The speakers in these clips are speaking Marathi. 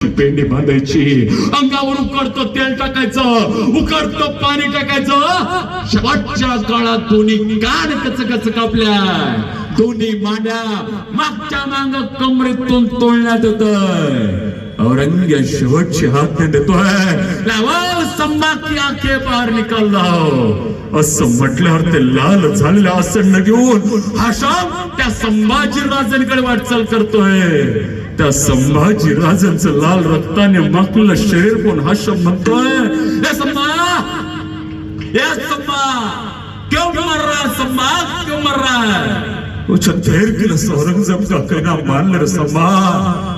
पेंडी बांधायची, अंगावर उकडतं तेल टाकायचं, उकडतं पाणी टाकायचं. शेवटच्या काळात दोन्ही कान कचकच कापल्या, दोन्ही मांड्या मागच्या मांग कमरेतून तोडण्यात येतोय. औरंगजेब शेवटचे हात देतोय, लावा संभा की आंखें बाहेर निकाल लाव. असं म्हटल्यावर ते लाल झालेलं आसन्न घेऊन हाशाम त्या संभाजी राजांकडे वाटचाल करतोय. त्या संभाजी राजांचं लाल रक्ताने माखलेलं शरीर पण हाशम म्हणतोय, हे संभा, हे संभा, क्यों मर रहा है संभा, क्यों मर रहा है? धैर्य केलं औरंगजेब का कहना मान ले संभा.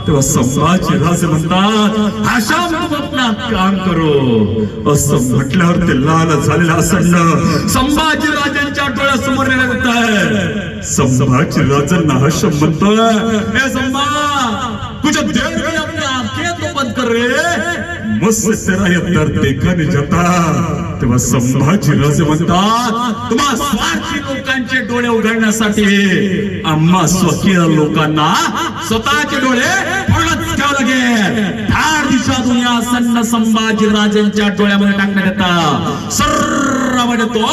तेव्हा संभाजी राजे म्हणतात, हाशाम तुम अपना काम करो. असं म्हटल्यावर ते लाल झालेलं आसन्न संभाजी राजांच्या डोळ्यासमोर येत आहे. संभाजी राजांना हाशम म्हणतोय, हे संभा, तुझे देर में अपने आंखें तो बंद कर रे, मुझसे तेरा ये दर्द देखा नहीं जाता. तेव्हा संभाजी राजे म्हणतात, तुम्हा स्वार्थी लोकांचे डोळे उघडण्यासाठी आम्हा स्वकीय लोकांना स्वतःचे डोळे पूर्णच ठेवावं लागेल. धार दिशा दुनिया सन्न संभाजी राजांच्या डोळ्यामध्ये टाकण्यात येतात. सर्रामध्ये तो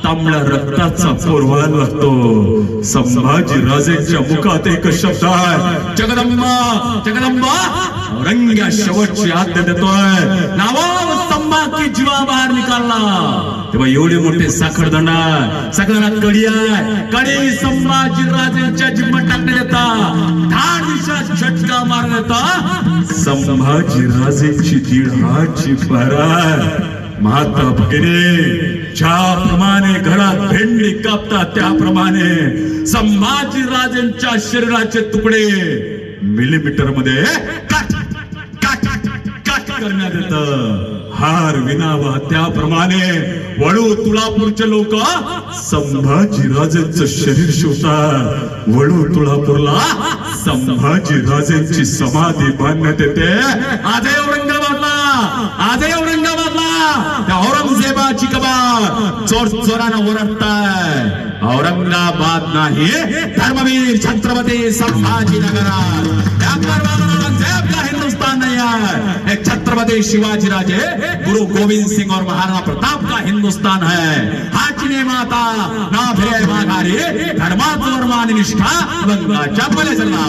तांबड्या रक्ताचा पोरवायला लागतो. संभाजी राजेंच्या मुखात एक शब्द आहे, जगदंबा, जगदंबा. औरंगजेब शेवटची आज्ञा देतोय, नावाव संभा की जीवा बाहेर निकालला. तेव्हा एवढे मोठे साखरदंडा, सगळ्याला कडी आहे, कडी संभाजी राजेंच्या जिम्मत टाकण्यात येतात. धाड दिशा झटका मारण्यात येतात. संभाजी राजेंची दीड हातची पारा. माता भगिनी ज्याप्रमाणे घरात भेंडी कापतात त्याप्रमाणे संभाजी राजेंच्या शरीराचे तुकडे मिलीमीटर मध्ये काट करण्यात येतं. हार विणावा त्याप्रमाणे वळू तुळापूरचे लोक संभाजी राजेंचं शरीर शिवतात. वळू तुळापूरला संभाजी राजेंची समाधी बांधण्यात येते. आजही औरंगाबादला, आजही औरंगाबादला त्या औरंगजेबाची कबर चोर चोरानं ओरडताय. औरंगाबाद नाही, धर्मवीर छत्रपती संभाजीनगर. औरंगजेब का हिंदुस्तान नहीं है, एक छत्रपति शिवाजी राजे, गुरु गोविंद सिंह और महाराणा प्रताप का हिंदुस्तान है. हाचने माता ना फिरे माघारी, धर्मात वर्मा निष्ठा रंगाच्या पले चला.